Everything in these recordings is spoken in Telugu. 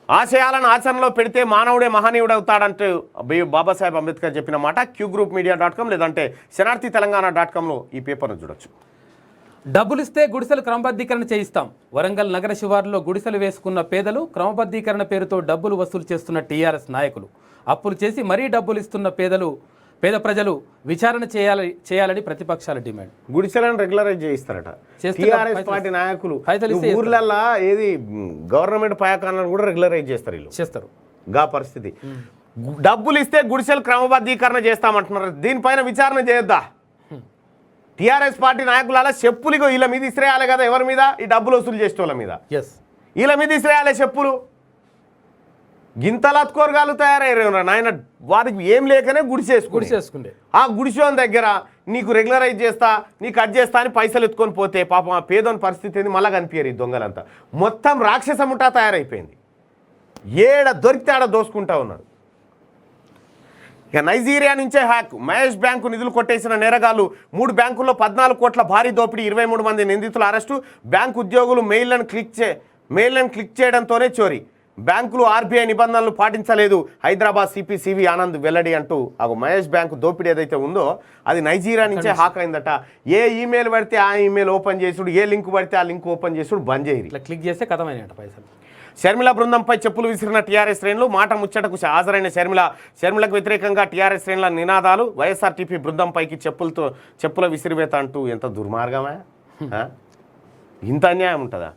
ఆశయాలను ఆచరణలో పెడితే మానవుడే మహనీయుడవుతాడంటూ బాబాసాహెబ్ అంబేద్కర్ చెప్పిన మాట qgroupmedia.com లేదంటే శనార్థితెలంగాణ.comలో ఈ పేపర్ను చూడొచ్చు. డబ్బులిస్తే గుడిసెలు క్రమబద్ధీకరణ చేయిస్తాం. వరంగల్ నగర శివారులో గుడిసెలు వేసుకున్న పేదలు క్రమబద్ధీకరణ పేరుతో డబ్బులు వసూలు చేస్తున్న టీఆర్ఎస్ నాయకులు. అప్పులు చేసి మరీ డబ్బులు ఇస్తున్న పేద ప్రజలు విచారణ చేయాలని ప్రతిపక్షాల డిమాండ్. గుడిసెలను రెగ్యులరైజ్ చేయిస్తారట టీఆర్ఎస్ పార్టీ నాయకులు. ఊర్లల్లో ఏది గవర్నమెంట్ పాయకాలను కూడా రెగ్యులరైజ్ చేస్తారు. గా పరిస్థితి. డబ్బులు ఇస్తే గుడిసెలు క్రమబద్ధీకరణ చేస్తామంటున్నారు. దీనిపైన విచారణ చేయొద్దా? టీఆర్ఎస్ పార్టీ నాయకుల చెప్పులు వీళ్ళ మీద ఇసిరేయాలి కదా. ఎవరి మీద? ఈ డబ్బులు వసూలు చేసే వాళ్ళ మీద. వీళ్ళ మీద ఇసిరేయాలి చెప్పులు. గింతలత్కోరగాలు తయారయ్యారు నాయన. వారికి ఏం లేకనే గుడిసేసుకుంటే ఆ గుడిసోని దగ్గర నీకు రెగ్యులరైజ్ చేస్తా, నీకు కట్ చేస్తా అని పైసలు ఎత్తుకొని పోతే పాపం ఆ పేదోని పరిస్థితి ఏంది మళ్ళీ కనిపించారు. ఈ దొంగలంతా మొత్తం రాక్షసముఠా తయారైపోయింది. ఏడ దొరికితే ఆడ దోసుకుంటా ఉన్నారు. ఇక నైజీరియా నుంచే హ్యాక్. మహేష్ బ్యాంకు నిధులు కొట్టేసిన నేరగాళ్లు. 3 బ్యాంకుల్లో 14 కోట్ల భారీ దోపిడీ, 23 మంది నిందితుల అరెస్టు. బ్యాంకు ఉద్యోగులు మెయిల్లను క్లిక్ చేయడంతోనే చోరీ. బ్యాంకులు ఆర్బీఐ నిబంధనలు పాటించలేదు. హైదరాబాద్ సిపి సివి ఆనంద్ వెల్లడి అంటూ మహేష్ బ్యాంకు దోపిడీ ఏదైతే ఉందో అది నైజీరియా నుంచే హ్యాక్ అయిందట. ఏ ఈమెయిల్ పడితే ఆ ఈమెయిల్ ఓపెన్ చేసుడు, ఏ లింక్ పడితే ఆ లింక్ ఓపెన్ చేసుడు బంద్ చేయరు. క్లిక్ చేస్తే కథమైనట పైసలు. షర్మిల బృందంపై చెప్పులు విసిరిన టీఆర్ఎస్ శ్రేణులు. మాట ముచ్చటకు హాజరైన షర్మిలకు వ్యతిరేకంగా టీఆర్ఎస్ శ్రేణుల నినాదాలు. వైఎస్ఆర్టీపీ బృందంపైకి చెప్పుల విసిరివేత అంటూ ఎంత దుర్మార్గమే! ఇంత అన్యాయం ఉంటుందా?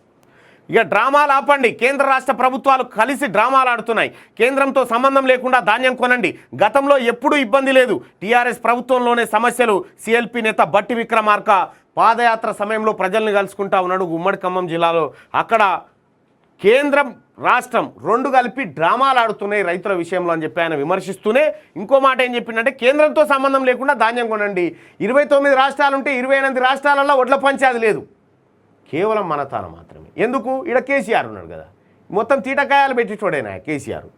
ఇక డ్రామాలు ఆపండి. కేంద్ర రాష్ట్ర ప్రభుత్వాలు కలిసి డ్రామాలు ఆడుతున్నాయి. కేంద్రంతో సంబంధం లేకుండా ధాన్యం కొనండి. గతంలో ఎప్పుడూ ఇబ్బంది లేదు. టీఆర్ఎస్ ప్రభుత్వంలోనే సమస్యలు. సిఎల్పి నేత బట్టి విక్రమార్క పాదయాత్ర సమయంలో ప్రజల్ని కలుసుకుంటా ఉన్నాడు ఉమ్మడి ఖమ్మం జిల్లాలో. అక్కడ కేంద్రం రాష్ట్రం 2 కలిపి డ్రామాలు ఆడుతున్నాయి రైతుల విషయంలో అని చెప్పి ఆయన విమర్శిస్తూనే ఇంకో మాట ఏం చెప్పిందంటే కేంద్రంతో సంబంధం లేకుండా ధాన్యం కొనండి. 29 రాష్ట్రాలుంటే 28 రాష్ట్రాలలో వడ్ల పంచాది లేదు. కేవలం మన తాను మాత్రమే. ఎందుకు? ఈడ కేసీఆర్ ఉన్నాడు కదా, మొత్తం తీటకాయాలు పెట్టి చూడేనా కేసీఆర్.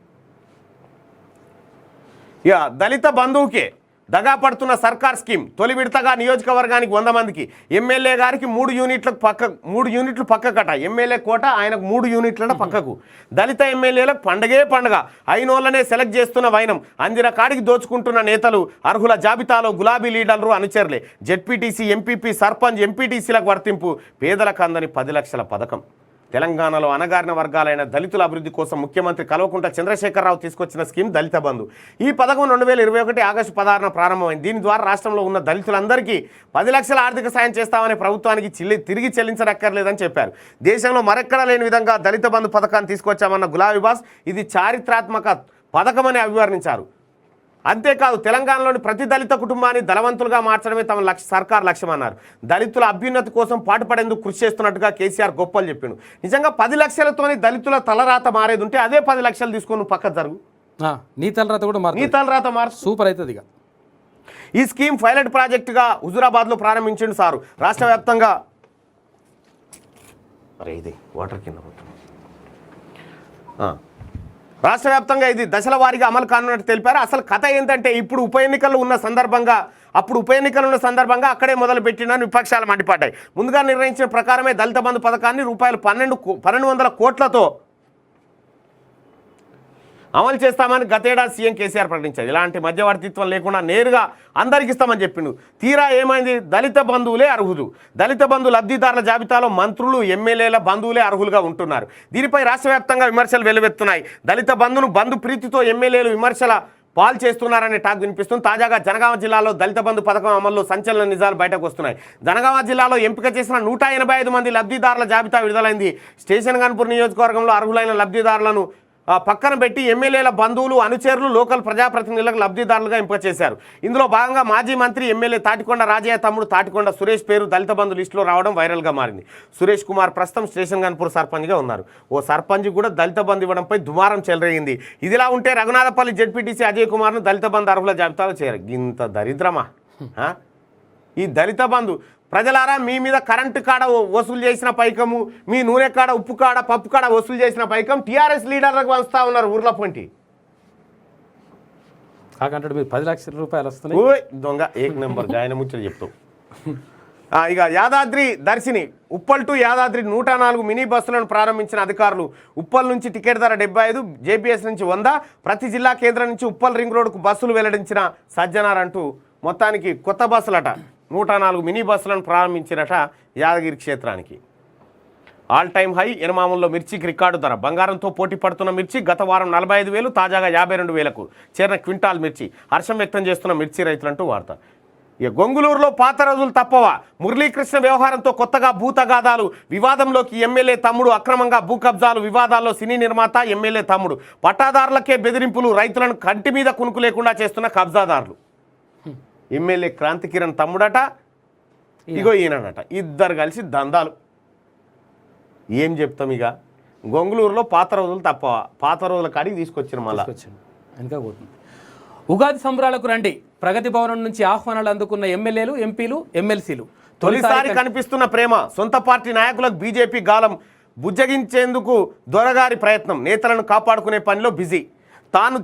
ఇక దళిత బంధువుకే దగా పడుతున్న సర్కార్ స్కీమ్. తొలి విడతగా నియోజకవర్గానికి 100 మందికి. ఎమ్మెల్యే గారికి 3 యూనిట్లు పక్కకట. ఎమ్మెల్యే కోట ఆయనకు 3 యూనిట్ల పక్కకు. దళిత ఎమ్మెల్యేలకు పండగే పండగ. అయినోళ్ళనే సెలెక్ట్ చేస్తున్న వైనం. అందిన కాడికి దోచుకుంటున్న నేతలు. అర్హుల జాబితాలో గులాబీ లీడర్లు అనుచరులే. జెడ్పీటీసీ, ఎంపీపీ, సర్పంచ్, ఎంపీటీసీలకు వర్తింపు. పేదలకు అందని 10 లక్షల పథకం. తెలంగాణలో అణగారిన వర్గాలైన దళితుల అభివృద్ధి కోసం ముఖ్యమంత్రి కల్వకుంట్ల చంద్రశేఖరరావు తీసుకొచ్చిన స్కీమ్ దళిత బంధు. ఈ పథకం 2021 ఆగస్టు 16న ప్రారంభమైంది. దీని ద్వారా రాష్ట్రంలో ఉన్న దళితులందరికీ 10 లక్షల ఆర్థిక సాయం చేస్తామని ప్రభుత్వానికి తిరిగి చెల్లించనక్కర్లేదని చెప్పారు. దేశంలో మరెక్కడా లేని విధంగా దళిత బంధు పథకాన్ని తీసుకొచ్చామన్న గులాబీ బాస్ ఇది చారిత్రాత్మక పథకమని అభివర్ణించారు. అంతేకాదు తెలంగాణలోని ప్రతి దళిత కుటుంబాన్ని ధనవంతులుగా మార్చడమే తమ సర్కార్ లక్ష్యమన్నారు. దళితుల అభ్యున్నతి కోసం పాటుపడేందుకు కృషి చేస్తున్నట్టుగా కేసీఆర్ గొప్పలు చెప్పిండు. నిజంగా 10 లక్షలతోని దళితుల తలరాత మారేది ఉంటే అదే 10 లక్షలు తీసుకొని పక్క జరుగు. నీ తలరాత కూడా నీ తలరాత మారు సూపర్ అవుతుంది. ఈ స్కీమ్ పైలట్ ప్రాజెక్టుగా హుజురాబాద్లో ప్రారంభించిండు సారు. రాష్ట్ర వ్యాప్తంగా రాష్ట్ర వ్యాప్తంగా ఇది దశల వారీగా అమలు కానున్నట్టు తెలిపారు. అసలు కథ ఏంటంటే ఇప్పుడు ఉప ఎన్నికలు ఉన్న సందర్భంగా అక్కడే మొదలు పెట్టినని విపక్షాలు మండిపడ్డాయి. ముందుగా నిర్ణయించిన ప్రకారమే దళిత బంధు పథకాన్ని రూపాయలు 1200 కోట్లతో అమలు చేస్తామని గతేడాది సీఎం కేసీఆర్ ప్రకటించారు. ఇలాంటి మధ్యవర్తిత్వం లేకుండా నేరుగా అందరికి ఇస్తామని చెప్పిండు. తీరా ఏమైంది? దళిత బంధువులే అర్హులు. దళిత బంధు లబ్ధిదారుల జాబితాలో మంత్రులు, ఎమ్మెల్యేల బంధువులే అర్హులుగా ఉంటున్నారు. దీనిపై రాష్ట్ర వ్యాప్తంగా విమర్శలు వెల్లువెత్తున్నాయి. దళిత బంధును బంధు ప్రీతితో ఎమ్మెల్యేలు విమర్శల పాలు చేస్తున్నారనే టాక్ వినిపిస్తుంది. తాజాగా జనగామ జిల్లాలో దళిత బంధు పథకం అమల్లో సంచలన నిజాలు బయటకు వస్తున్నాయి. జనగామ జిల్లాలో ఎంపిక చేసిన 185 మంది లబ్ధిదారుల జాబితా విడుదలైంది. స్టేషన్ గన్పూర్ నియోజకవర్గంలో అర్హులైన లబ్ధిదారులను పక్కన పెట్టి ఎమ్మెల్యేల బంధువులు, అనుచరులు, లోకల్ ప్రజాప్రతినిధులకు లబ్ధిదారులుగా ఎంపిక చేశారు. ఇందులో భాగంగా మాజీ మంత్రి ఎమ్మెల్యే తాటికొండ రాజయ్య తమ్ముడు తాటికొండ సురేష్ పేరు దళిత బంధు లిస్టులో రావడం వైరల్గా మారింది. సురేష్ కుమార్ ప్రస్తుతం స్టేషన్ గన్పూర్ సర్పంచ్గా ఉన్నారు. ఓ సర్పంచ్ కూడా దళిత బంధు ఇవ్వడంపై దుమారం చెలరేగింది. ఇదిలా ఉంటే రఘునాథపల్లి జెడ్పీటీసీ అజయ్ కుమార్ను దళిత బంధు అర్హుల జాబితాలో చేరారు. ఇంత దరిద్రమా ఈ దళిత బంధు? ప్రజలారా, మీ మీద కరెంటు కాడ వసూలు చేసిన పైకము, మీ నూనె కాడ, ఉప్పు కాడ, పప్పు కాడ వసూలు చేసిన పైకం టీఆర్ఎస్ లీడర్లకు వస్తూ ఉన్నారు ఊర్ల పొంటి. కాకంటే మీరు 10 లక్షల రూపాయలు వస్తున్నాయి. దొంగ ఏక్ నెంబర్ ఆయన ముచ్చట చెప్తావు. ఇక యాదాద్రి దర్శిని ఉప్పల్ టు యాదాద్రి 104 మినీ బస్సులను ప్రారంభించిన అధికారులు. ఉప్పల్ నుంచి టికెట్ ధర 75, జేపీఎస్ నుంచి 100, ప్రతి జిల్లా కేంద్రం నుంచి ఉప్పల్ రింగ్ రోడ్డుకు బస్సులు వెల్లడించిన సజ్జనార్ అంటూ మొత్తానికి కొత్త బస్సులట 104 మినీ బస్సులను ప్రారంభించినట యాదగిరి క్షేత్రానికి. ఆల్ టైమ్ హై ఎనమాముల్లో మిర్చికి రికార్డు ధర. బంగారంతో పోటీ పడుతున్న మిర్చి గత వారం 45,000, తాజాగా 52,000కు చేరిన క్వింటాల్ మిర్చి. హర్షం వ్యక్తం చేస్తున్న మిర్చి రైతులంటూ వార్త. ఇక గొంగులూరులో పాత రోజులు తప్పవా? మురళీకృష్ణ వ్యవహారంతో కొత్తగా భూతగాదాలు. వివాదంలోకి ఎమ్మెల్యే తమ్ముడు. అక్రమంగా భూ కబ్జాలు. వివాదాల్లో సినీ నిర్మాత, ఎమ్మెల్యే తమ్ముడు. పట్టాదారులకే బెదిరింపులు. రైతులను కంటి మీద కునుకు లేకుండా చేస్తున్న కబ్జాదారులు. ఎమ్మెల్యే క్రాంతి కిరణ్ తమ్ముడట, ఇగో ఈయనట. ఇద్దరు కలిసి దందాలు. ఏం చెప్తాం ఇక. గొంగులూరులో పాత రోజులు తప్పవా? పాత రోజుల కాడికి తీసుకొచ్చిన మళ్ళీ వెనక పోతుంది. ఉగాది సంబరాలకు రండి. ప్రగతి భవనం నుంచి ఆహ్వానాలు అందుకున్న ఎమ్మెల్యేలు, ఎంపీలు, ఎమ్మెల్సీలు. తొలిసారి కనిపిస్తున్న ప్రేమ. సొంత పార్టీ నాయకులకు బీజేపీ గాలం బుజ్జగించేందుకు దొరగారి ప్రయత్నం. నేతలను కాపాడుకునే పనిలో బిజీ. తాను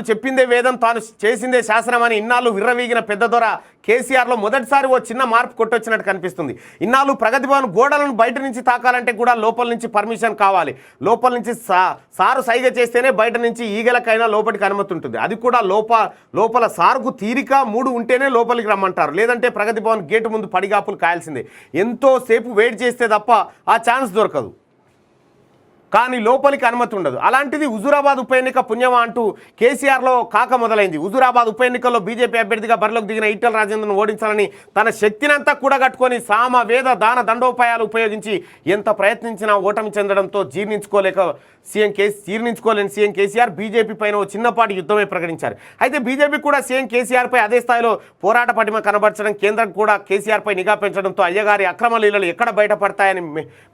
చెప్పిందే వేదం, తాను చేసిందే శాసనం అని ఇన్నాళ్ళు విర్రవీగిన పెద్ద దొర కేసీఆర్లో మొదటిసారి ఓ చిన్న మార్పు కొట్టొచ్చినట్టు కనిపిస్తుంది. ఇన్నాళ్ళు ప్రగతి భవన్ గోడలను బయట నుంచి తాకాలంటే కూడా లోపల నుంచి పర్మిషన్ కావాలి. లోపల నుంచి సారు సైగ చేస్తేనే బయట నుంచి ఈగలకైనా లోపలికి అనుమతి ఉంటుంది. అది కూడా లోపల సారుకు తీరిక మూడు ఉంటేనే లోపలికి రమ్మంటారు. లేదంటే ప్రగతి భవన్ గేటు ముందు పడిగాపులు కాయాల్సిందే. ఎంతో సేపు వెయిట్ చేస్తే తప్ప ఆ ఛాన్స్ దొరకదు. కానీ లోపలికి అనుమతి ఉండదు. అలాంటిది హుజూరాబాద్ ఉప ఎన్నిక పుణ్యమా అంటూ కేసీఆర్లో కాక మొదలైంది. హుజూరాబాద్ ఉప ఎన్నికల్లో బీజేపీ అభ్యర్థిగా బరిలోకి దిగిన ఈటెల రాజేందర్ను ఓడించాలని తన శక్తినంతా కూడగట్టుకొని సామ వేద దాన దండోపాయాలు ఉపయోగించి ఎంత ప్రయత్నించినా ఓటమి చెందడంతో జీర్ణించుకోలేని సీఎం కేసీఆర్ బీజేపీ పైన ఓ చిన్నపాటి యుద్ధమే ప్రకటించారు. అయితే బీజేపీ కూడా సీఎం కేసీఆర్పై అదే స్థాయిలో పోరాట పటిమ కనబరచడం, కేంద్రం కూడా కేసీఆర్పై నిఘా పెంచడంతో అయ్యగారి అక్రమ లీలలు ఎక్కడ బయటపడతాయని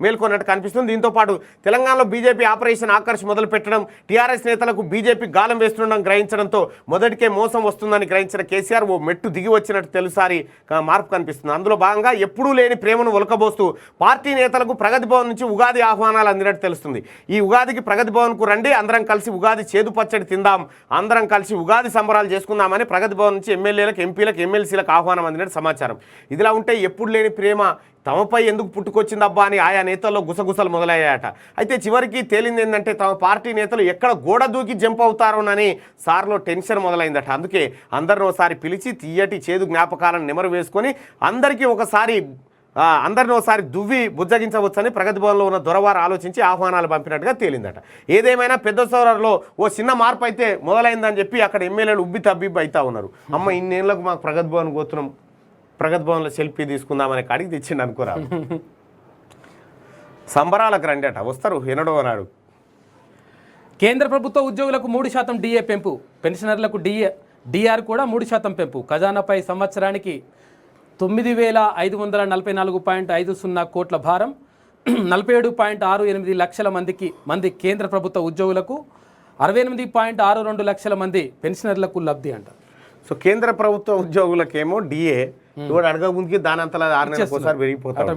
మేల్కొన్నట్టు కనిపిస్తుంది. దీంతో పాటు తెలంగాణలో బీజేపీ ఆపరేషన్ ఆకర్ష్ మొదలు పెట్టడం, టీఆర్ఎస్ నేతలకు బీజేపీ గాలం వేస్తుండడం గ్రహించడంతో మొదటికే మోసం వస్తుందని గ్రహించిన కేసీఆర్ ఓ మెట్టు దిగి వచ్చినట్టు తెలుసారి మార్పు కనిపిస్తుంది. అందులో భాగంగా ఎప్పుడూ లేని ప్రేమను ఒలకబోస్తూ పార్టీ నేతలకు ప్రగతి భవన్ నుంచి ఉగాది ఆహ్వానాలు అందినట్టు తెలుస్తుంది. ఈ ఉగాదికి ప్రగతి భవన్కు రండి, అందరం కలిసి ఉగాది చేదు పచ్చడి తిందాం, అందరం కలిసి ఉగాది సంబరాలు చేసుకుందామని ప్రగతి భవన్ నుంచి ఎమ్మెల్యేలకు, ఎంపీలకు, ఎమ్మెల్సీలకు ఆహ్వానం అందినట్టు సమాచారం. ఇదిలా ఉంటే ఎప్పుడు లేని ప్రేమ తమపై ఎందుకు పుట్టుకొచ్చిందబ్బా అని ఆయా నేతల్లో గుసగుసలు మొదలయ్యాయట. అయితే చివరికి తేలింది ఏంటంటే తమ పార్టీ నేతలు ఎక్కడ గోడ దూకి జంప్ అవుతారోనని సార్లో టెన్షన్ మొదలైందట. అందుకే అందరిని ఒకసారి పిలిచి తీయటి చేదు జ్ఞాపకాలను నెమరు వేసుకొని అందరినీ ఒకసారి దువ్వి బుజ్జగించవచ్చని ప్రగతి భవన్లో ఉన్న దొరవారు ఆలోచించి ఆహ్వానాలు పంపినట్టుగా తేలిందట. ఏదేమైనా పెద్ద సోదరులో ఓ చిన్న మార్పు అయితే మొదలైందని చెప్పి అక్కడ ఎమ్మెల్యేలు ఉబ్బి తబ్బిబ్బి అవుతా ఉన్నారు. అమ్మ ఇన్నేళ్లకు మాకు ప్రగతి భవన్ పోతున్నాం, ప్రగతి భవన్లో సెల్ఫీ తీసుకుందామనే కాడికి తెచ్చిండు అనుకోరా. సంబరాలకు రండి అట, వస్తారు ఎనడో నాడు. కేంద్ర ప్రభుత్వ ఉద్యోగులకు 3% డిఏ పెంపు. పెన్షనర్లకు డిఆర్ కూడా 3% పెంపు. ఖజానాపై సంవత్సరానికి 9,544.50 కోట్ల భారం. 47.68 లక్షల మంది కేంద్ర ప్రభుత్వ ఉద్యోగులకు, 68.62 లక్షల మంది పెన్షనర్లకు లబ్ధి అంట. సో కేంద్ర ప్రభుత్వ ఉద్యోగులకేమో డిఏ ఇవాడు అడగ ముందుకి దాని అంతలా 6 నెలలకు ఒకసారి పెరిగిపోతారు.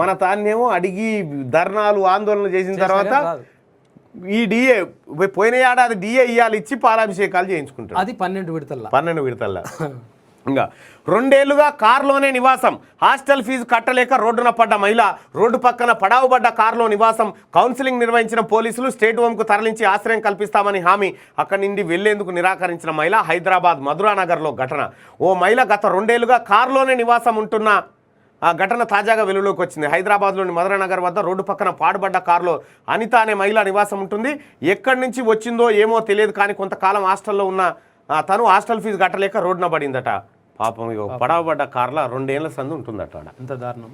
మన తాన్నేమో అడిగి ధర్నాలు ఆందోళన చేసిన తర్వాత ఈ డిఏ పోయిన ఏడాది డిఏ ఇవ్వాలి, ఇచ్చి పాలాభిషేకాలు చేయించుకుంటారు. అది 12 విడతల్లా. ఇంకా 2 ఏళ్లుగా కారులోనే నివాసం. హాస్టల్ ఫీజు కట్టలేక రోడ్డున పడ్డ మహిళ. రోడ్డు పక్కన పడావుబడ్డ కారులో నివాసం. కౌన్సిలింగ్ నిర్వహించిన పోలీసులు స్టేట్ హోమ్కు తరలించి ఆశ్రయం కల్పిస్తామని హామీ. అక్కడి నుండి వెళ్లేందుకు నిరాకరించిన మహిళ. హైదరాబాద్ మధురానగర్లో ఘటన. ఓ మహిళ గత 2 ఏళ్లుగా కారులోనే నివాసం ఉంటున్న ఆ ఘటన తాజాగా వెలుగులోకి వచ్చింది. హైదరాబాద్లోని మధురానగర్ వద్ద రోడ్డు పక్కన పాడుబడ్డ కారులో అనిత అనే మహిళ నివాసం ఉంటుంది. ఎక్కడి నుంచి వచ్చిందో ఏమో తెలియదు, కానీ కొంతకాలం హాస్టల్లో ఉన్న తను హాస్టల్ ఫీజు కట్టలేక రోడ్డున పడిందట. పాపం ఇక పడవబడ్డ కార్లో 2 ఏళ్ల సందు ఉంటుందట. ఎంత దారుణం.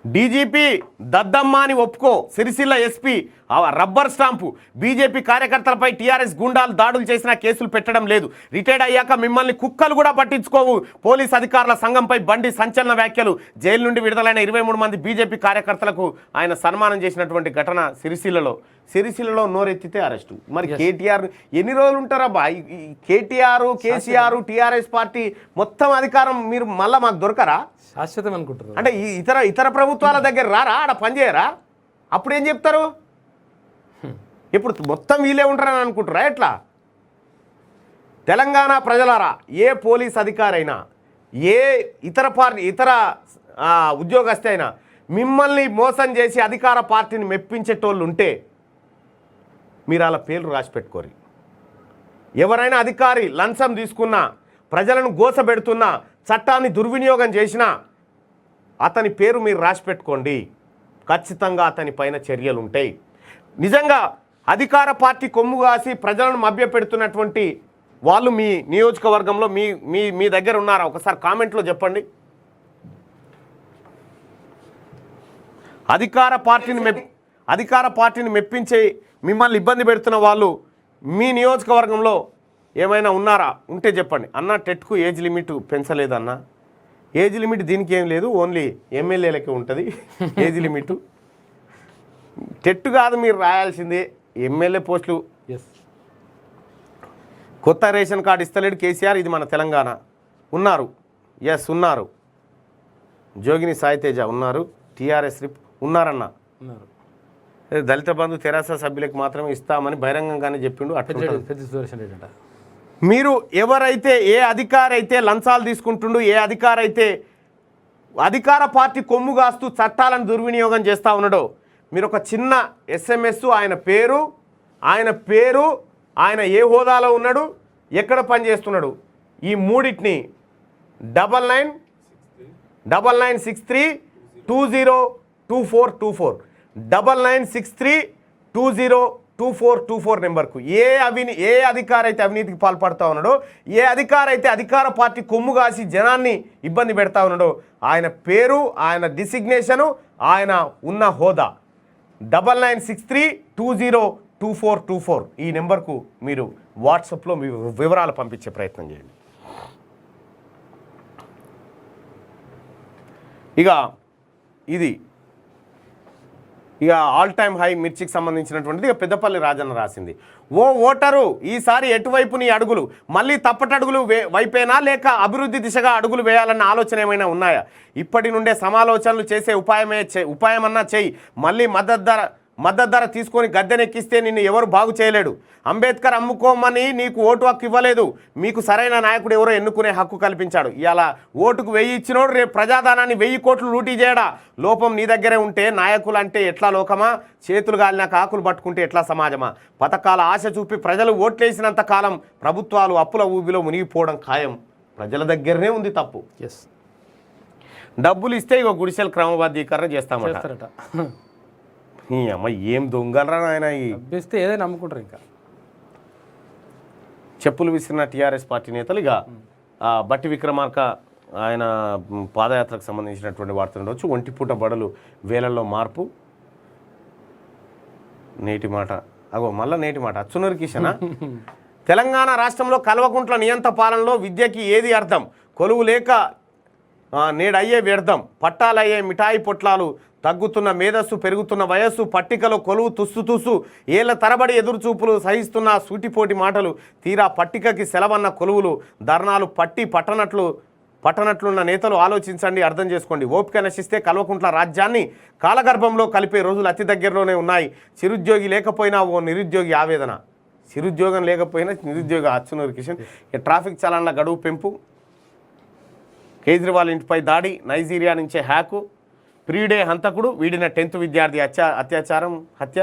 డీజీపీ దద్దమ్మ అని ఒప్పుకో. Sircilla SP rubber stamp. BJP కార్యకర్తలపై టీఆర్ఎస్ గుండాలు దాడులు చేసినా కేసులు పెట్టడం లేదు. రిటైర్డ్ అయ్యాక మిమ్మల్ని కుక్కలు కూడా పట్టించుకోవు. పోలీస్ అధికారుల సంఘంపై బండి సంచలన వ్యాఖ్యలు. జైలు నుండి విడుదలైన 23 మంది బీజేపీ కార్యకర్తలకు ఆయన సన్మానం చేసినటువంటి ఘటన సిరిసిల్లలో నోరెత్తితే అరెస్టు. మరి కేటీఆర్ ఎన్ని రోజులు ఉంటారా బా? కేటీఆర్, కేసీఆర్, టీఆర్ఎస్ పార్టీ మొత్తం అధికారం మీరు మళ్ళీ మాకు దొరకరా? శాశ్వతం అనుకుంటారు. అంటే ఇతర ప్రభుత్వాల దగ్గర రారా? ఆడ పనిచేయరా? అప్పుడు ఏం చెప్తారు? ఇప్పుడు మొత్తం వీళ్ళే ఉంటారని అనుకుంటారా? ఎట్లా తెలంగాణ ప్రజలారా, ఏ పోలీస్ అధికారైనా, ఏ ఇతర ఉద్యోగస్థి అయినా మిమ్మల్ని మోసం చేసి అధికార పార్టీని మెప్పించేటోళ్ళు ఉంటే మీరు అలా పేర్లు రాసి పెట్టుకోరు. ఎవరైనా అధికారి లంచం తీసుకున్నా, ప్రజలను గోసబెడుతున్నా, చట్టాన్ని దుర్వినియోగం చేసినా అతని పేరు మీరు రాసి పెట్టుకోండి. ఖచ్చితంగా అతని పైన చర్యలు ఉంటాయి. నిజంగా అధికార పార్టీ కొమ్ము కాసి ప్రజలను మభ్యపెడుతున్నటువంటి వాళ్ళు మీ నియోజకవర్గంలో మీ దగ్గర ఉన్నారా? ఒకసారి కామెంట్లో చెప్పండి. అధికార పార్టీని మెప్పించే మిమ్మల్ని ఇబ్బంది పెడుతున్న వాళ్ళు మీ నియోజకవర్గంలో ఏమైనా ఉన్నారా? ఉంటే చెప్పండి. అన్న టెట్కు ఏజ్ లిమిట్ పెంచలేదన్న. ఏజ్ లిమిట్ దీనికి ఏం లేదు, ఓన్లీ ఎమ్మెల్యేలకే ఉంటుంది ఏజ్ లిమిట్. టెట్ కాదు మీరు రాయాల్సిందే, ఎమ్మెల్యే పోస్టులు. కొత్త రేషన్ కార్డు ఇస్తలేడు కేసీఆర్, ఇది మన తెలంగాణ. ఉన్నారు, ఉన్నారు. జోగిని సాయితేజ ఉన్నారు, టీఆర్ఎస్ రిప్ ఉన్నారన్న. దళిత బంధు తెరాస సభ్యులకు మాత్రమే ఇస్తామని బహిరంగంగానే చెప్పిండు. అట్లా మీరు ఎవరైతే, ఏ అధికారి అయితే లంచాలు తీసుకుంటుండు, ఏ అధికారి అయితే అధికార పార్టీ కొమ్ము కాస్తూ చట్టాలను దుర్వినియోగం చేస్తూ ఉన్నాడో, మీరు ఒక చిన్న SMS, ఆయన పేరు, ఆయన ఏ హోదాలో ఉన్నాడు, ఎక్కడ పనిచేస్తున్నాడు, ఈ మూడింటిని 9963202424 9963202424 నెంబర్కు ఏ అధికారి అయితే అవినీతికి పాల్పడుతూ ఉన్నాడో, ఏ అధికారి అయితే అధికార పార్టీ కొమ్ము కాసి జనాన్ని ఇబ్బంది పెడతా ఉన్నాడో, ఆయన పేరు, ఆయన డిసిగ్నేషను, ఆయన ఉన్న హోదా 9963202424 ఈ నెంబర్కు మీరు వాట్సాప్లో మీ వివరాలు పంపించే ప్రయత్నం చేయండి. ఇక ఆల్ టైమ్ హై మిర్చికి సంబంధించినటువంటిది పెద్దపల్లి రాజన్న రాసింది. ఓ ఓటరు, ఈసారి ఎటువైపు నీ అడుగులు? మళ్ళీ తప్పటడుగులు వైపేనా, లేక అభివృద్ధి దిశగా అడుగులు వేయాలన్న ఆలోచన ఏమైనా ఉన్నాయా? ఇప్పటి నుండే సమాలోచనలు చేసే ఉపాయమన్నా చేయి. మళ్ళీ మద్దతు ధర తీసుకొని గద్దెనెక్కిస్తే నిన్ను ఎవరు బాగు చేయలేడు. అంబేద్కర్ అమ్ముకోమని నీకు ఓటు హక్కు ఇవ్వలేదు, మీకు సరైన నాయకుడు ఎవరో ఎన్నుకునే హక్కు కల్పించాడు. ఇలా ఓటుకు 1000 ఇచ్చినోడు రేపు ప్రజాధనాన్ని 1000 కోట్లు లూటీ చేయడా? లోపం నీ దగ్గరే ఉంటే నాయకులు అంటే ఎట్లా లోకమా? చేతులు గాలినాక ఆకులు పట్టుకుంటే ఎట్లా సమాజమా? పథకాల ఆశ చూపి ప్రజలు ఓట్లేసినంత కాలం ప్రభుత్వాలు అప్పుల ఊబిలో మునిగిపోవడం ఖాయం. ప్రజల దగ్గరనే ఉంది తప్పు. డబ్బులు ఇస్తే ఇక గుడిసెలు క్రమబద్ధీకరణ చేస్తామట. ఈ అమ్మ ఏం దొంగలరా నాయన, ఇస్తే ఏదైనా నమ్ముకుంటారు. ఇంకా చెప్పులు విసిరిన టీఆర్ఎస్ పార్టీ నేతలు ఇక బట్టి విక్రమార్క ఆయన పాదయాత్రకు సంబంధించినటువంటి వార్తలు ఉండవచ్చు. ఒంటిపూట బడులు వేలల్లో మార్పు. నేటి మాట మళ్ళా నేటి మాట అచ్చునూరి కిషన్. తెలంగాణ రాష్ట్రంలో కల్వకుంట్ల నియంత పాలనలో విద్యకి ఏది అర్థం? కొలువు లేక నేడయ్యే వ్యర్థం, పట్టాలయ్యే మిఠాయి పొట్లాలు, తగ్గుతున్న మేధస్సు, పెరుగుతున్న వయస్సు, పట్టికలో కొలువు తుస్సు ఏళ్ల తరబడి ఎదురుచూపులు, సహిస్తున్న సూటిపోటి మాటలు, తీరా పట్టికకి సెలవన్న కొలువులు, ధర్నాలు పట్టనట్లున్న నేతలు ఆలోచించండి, అర్థం చేసుకోండి. ఓపిక నశిస్తే కల్వకుంట్ల రాజ్యాన్ని కాలగర్భంలో కలిపే రోజులు అతి దగ్గరలోనే ఉన్నాయి. చిరుద్యోగి లేకపోయినా ఓ నిరుద్యోగి ఆవేదన. చిరుద్యోగం లేకపోయినా నిరుద్యోగి అచ్చునూరి కిషన్. ట్రాఫిక్ చలాన్ల గడువు పెంపు, కేజ్రీవాల్ ఇంటిపై దాడి, నైజీరియా నుంచే హ్యాకు, ప్రీడే హంతకుడు, వీడిన 10th విద్యార్థి అత్యాచారం హత్య,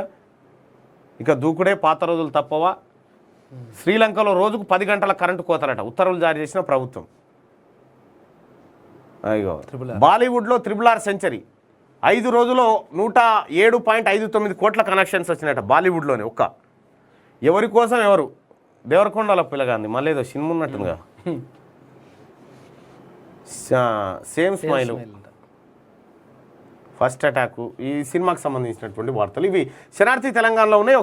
ఇక దూకుడే పాత రోజులు తప్పవా? శ్రీలంకలో రోజుకు 10 గంటల కరెంటు కోతలట, ఉత్తర్వులు జారీ చేసిన ప్రభుత్వం. అయ్యో, బాలీవుడ్లో RRR సెంచరీ, 5 రోజుల్లో 107.59 కోట్ల కనెక్షన్స్ వచ్చినట బాలీవుడ్లోనే. ఎవరి కోసం ఎవరు? దేవరకొండల పిల్లగాంది, మళ్ళీ ఏదో సినిమా ఉన్నట్టుందిగా. సేమ్ స్మైల్, ఫస్ట్ అటాక్, ఈ సినిమాకి సంబంధించినటువంటి వార్తలు ఇవి శనార్థి తెలంగాణలో ఉన్నాయి.